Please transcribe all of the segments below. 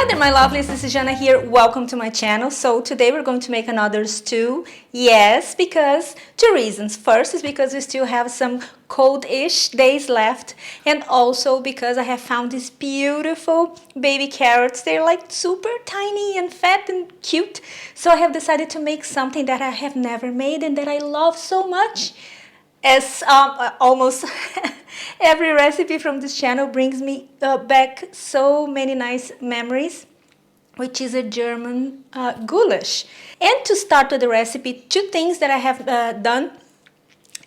Hello there my lovelies, this is Jana here. Welcome to my channel. So today we're going to make another stew. Yes, because two reasons. First is because we still have some cold-ish days left, and also because I have found these beautiful baby carrots. They're like super tiny and fat and cute. So I have decided to make something that I have never made and that I love so much. As almost every recipe from this channel brings me back so many nice memories, which is a German goulash. And to start with the recipe, two things that I have done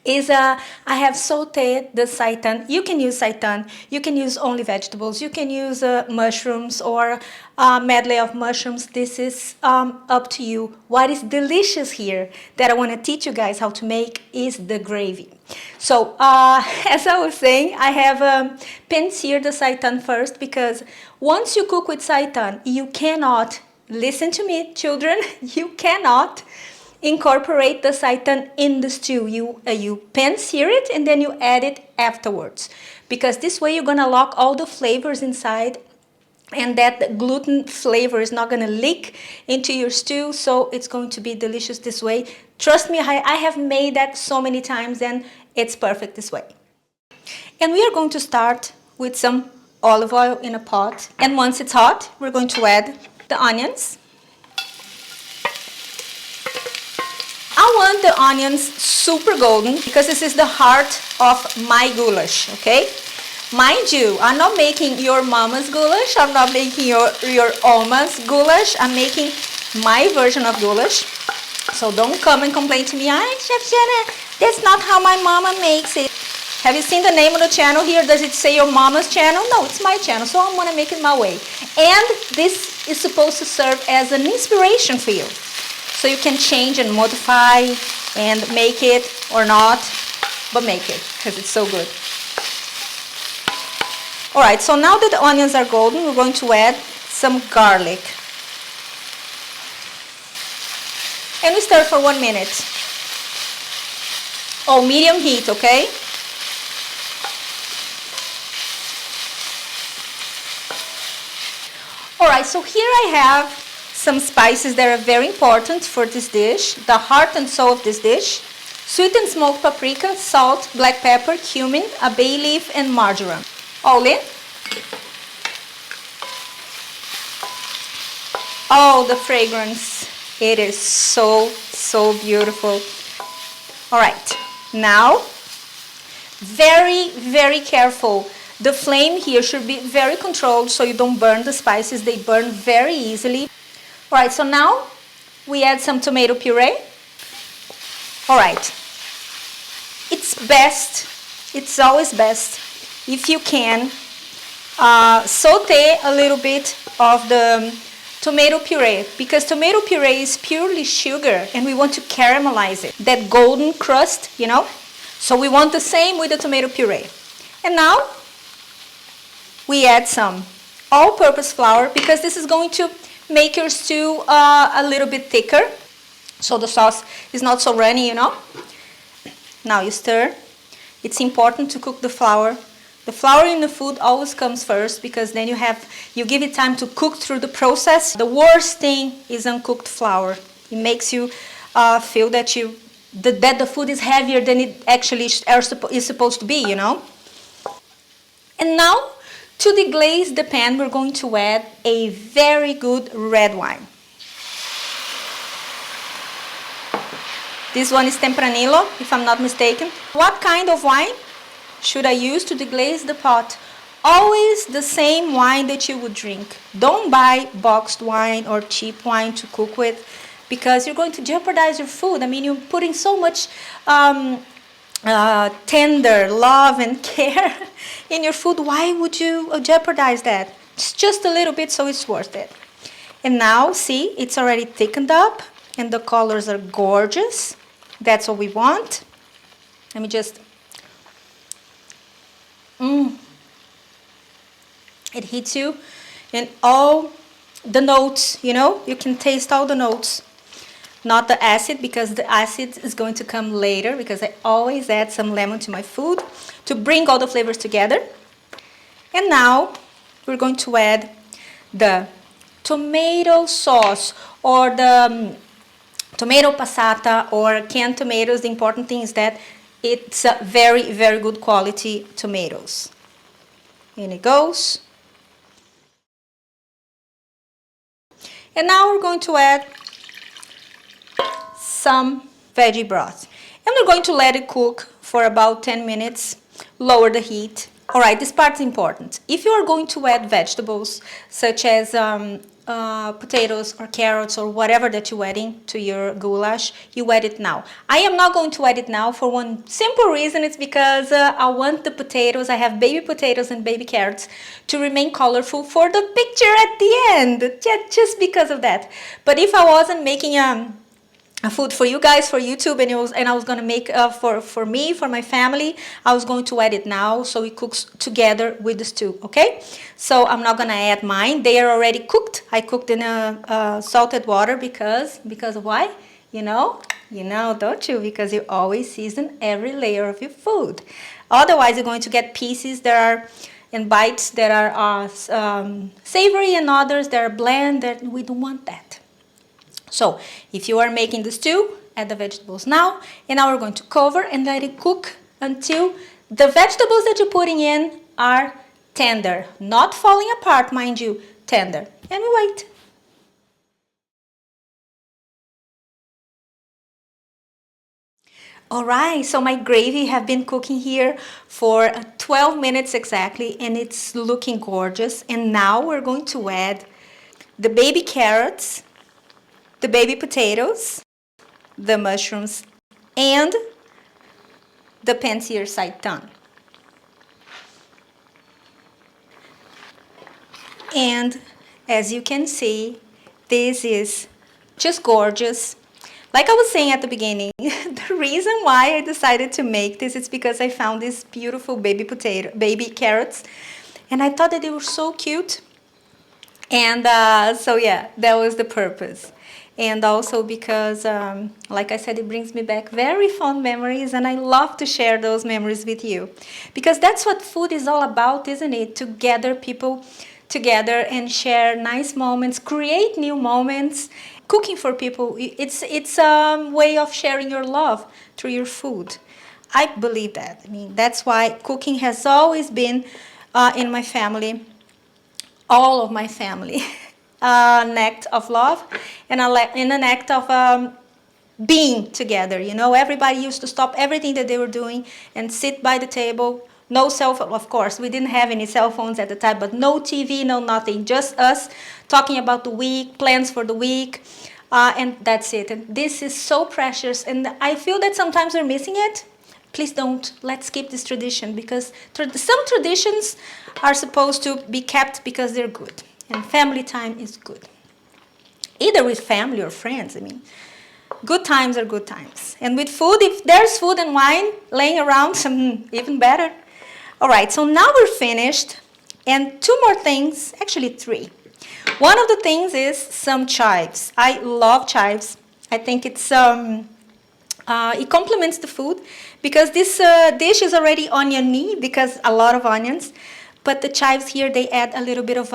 is I have sautéed the seitan. You can use seitan, you can use only vegetables, you can use mushrooms or a medley of mushrooms. This is up to you. What is delicious here that I want to teach you guys how to make is the gravy. So as I was saying, I have pan-seared the seitan first, because once you cook with seitan, you cannot, listen to me children, you cannot incorporate the seitan in the stew. You pan-sear it and then you add it afterwards, because this way you're gonna lock all the flavors inside, and that gluten flavor is not gonna leak into your stew, so it's going to be delicious this way. Trust me, I have made that so many times and it's perfect this way. And we are going to start with some olive oil in a pot, and once it's hot, we're going to add the onions. I want the onions super golden because this is the heart of my goulash, okay? Mind you, I'm not making your mama's goulash, I'm not making your Oma's goulash, I'm making my version of goulash. So don't come and complain to me, Chef Jana, that's not how my mama makes it. Have you seen the name of the channel here? Does it say your mama's channel? No, it's my channel, so I'm gonna make it my way. And this is supposed to serve as an inspiration for you. So you can change and modify and make it or not, but make it, because it's so good. Alright, so now that the onions are golden, we're going to add some garlic. And we stir for 1 minute. Oh, medium heat, okay? Alright, so here I have some spices that are very important for this dish, the heart and soul of this dish. Sweet and smoked paprika, salt, black pepper, cumin, a bay leaf, and marjoram. All in. Oh, the fragrance. It is so beautiful. Alright, now, very careful. The flame here should be very controlled so you don't burn the spices. They burn very easily. Alright, so now we add some tomato puree. Alright, it's always best if you can saute a little bit of the tomato puree, because tomato puree is purely sugar and we want to caramelize it, that golden crust, you know. So we want the same with the tomato puree. And now we add some all-purpose flour, because this is going to make your stew a little bit thicker, so the sauce is not so runny, you know. Now you stir. It's important to cook the flour. The flour in the food always comes first, because then you give it time to cook through the process. The worst thing is uncooked flour. It makes you feel that the food is heavier than it actually is supposed to be, you know. And now, to deglaze the pan, we're going to add a very good red wine. This one is Tempranillo, if I'm not mistaken. What kind of wine should I use to deglaze the pot? Always the same wine that you would drink. Don't buy boxed wine or cheap wine to cook with, because you're going to jeopardize your food. I mean, you're putting so much tender love and care in your food. Why would you jeopardize that? It's just a little bit, so it's worth it. And now, see, it's already thickened up and the colors are gorgeous. That's what we want. Let me just... It hits you and all the notes, you know, you can taste all the notes. Not the acid, because the acid is going to come later, because I always add some lemon to my food to bring all the flavors together. And now we're going to add the tomato sauce or the tomato passata or canned tomatoes, the important thing is that it's a very, very good quality tomatoes. In it goes. And now we're going to add some veggie broth. And we're going to let it cook for about 10 minutes. Lower the heat. Alright, this part's important. If you are going to add vegetables such as potatoes or carrots or whatever that you're adding to your goulash, you add it now. I am not going to add it now for one simple reason. It's because I want the potatoes, I have baby potatoes and baby carrots, to remain colorful for the picture at the end. Just because of that. But if I wasn't making a food for you guys, for YouTube, and I was going to make for me, for my family, I was going to add it now so it cooks together with the stew, okay? So I'm not going to add mine. They are already cooked. I cooked in salted water because of why? You know, don't you? Because you always season every layer of your food. Otherwise, you're going to get pieces that are in bites that are savory and others that are bland. That we don't want that. So, if you are making the stew, add the vegetables now. And now we're going to cover and let it cook until the vegetables that you're putting in are tender. Not falling apart, mind you, tender. And we wait. Alright, so my gravy have been cooking here for 12 minutes exactly, and it's looking gorgeous. And now we're going to add the baby carrots, the baby potatoes, the mushrooms, and the pan-seared seitan. And as you can see, this is just gorgeous. Like I was saying at the beginning, the reason why I decided to make this is because I found these beautiful baby carrots, and I thought that they were so cute. And so yeah, that was the purpose. And also because, like I said, it brings me back very fond memories, and I love to share those memories with you. Because that's what food is all about, isn't it? To gather people together and share nice moments, create new moments. Cooking for people, it's a way of sharing your love through your food. I believe that. I mean, that's why cooking has always been in my family, all of my family. An act of love and an act of being together. You know, everybody used to stop everything that they were doing and sit by the table. No cell phone, of course, we didn't have any cell phones at the time, but no TV, no nothing, just us talking about the week, plans for the week, and that's it. And this is so precious, and I feel that sometimes we're missing it. Please don't. Let's keep this tradition, because some traditions are supposed to be kept because they're good. And family time is good. Either with family or friends, I mean. Good times are good times. And with food, if there's food and wine laying around, even better. Alright, so now we're finished. And two more things, actually three. One of the things is some chives. I love chives. I think it's it complements the food, because this dish is already oniony, because a lot of onions. But the chives here, they add a little bit of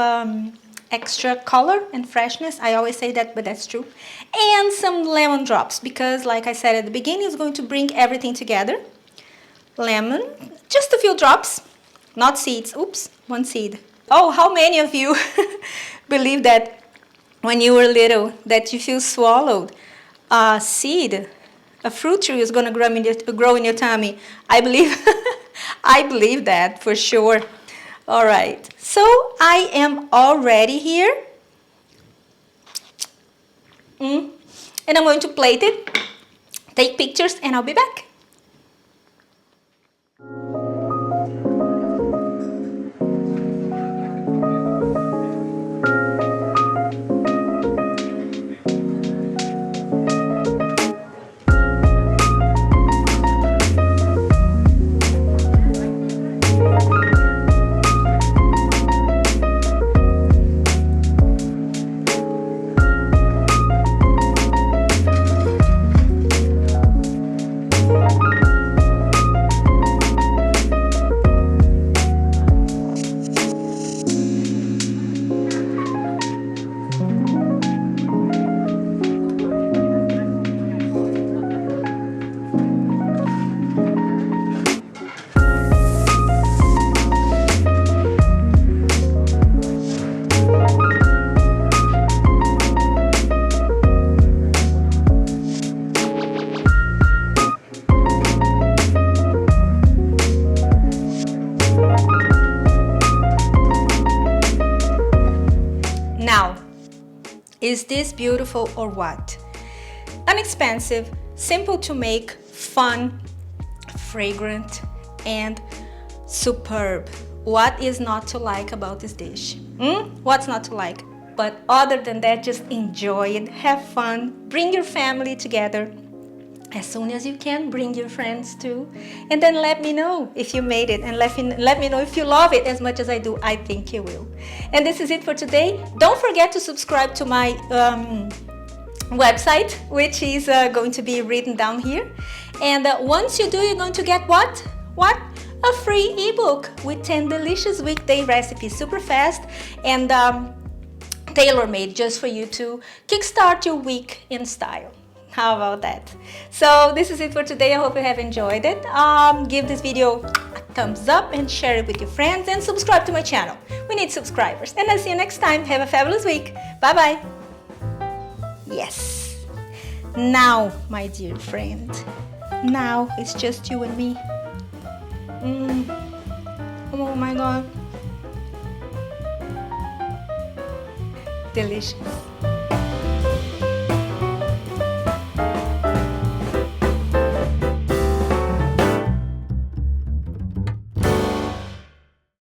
extra color and freshness. I always say that, but that's true. And some lemon drops, because like I said at the beginning, it's going to bring everything together. Lemon, just a few drops, not seeds. Oops, one seed. Oh, how many of you believe that when you were little, that if you swallowed a seed, a fruit tree is going to grow in your tummy? I believe, I believe that for sure. All right, so I am all ready here. And I'm going to plate it, take pictures, and I'll be back. Is this beautiful or what? Inexpensive, simple to make, fun, fragrant, and superb. What is not to like about this dish? What's not to like? But other than that, just enjoy it, have fun, bring your family together. As soon as you can, bring your friends too. And then let me know if you made it, and let me know if you love it as much as I do. I think you will. And this is it for today. Don't forget to subscribe to my website, which is going to be written down here. And once you do, you're going to get what? A free ebook with 10 delicious weekday recipes, super fast and tailor-made just for you to kickstart your week in style. How about that? So this is it for today. I hope you have enjoyed it. Give this video a thumbs up and share it with your friends, and subscribe to my channel. We need subscribers. And I'll see you next time. Have a fabulous week. Bye-bye. Yes. Now, my dear friend. Now it's just you and me. Oh my God. Delicious.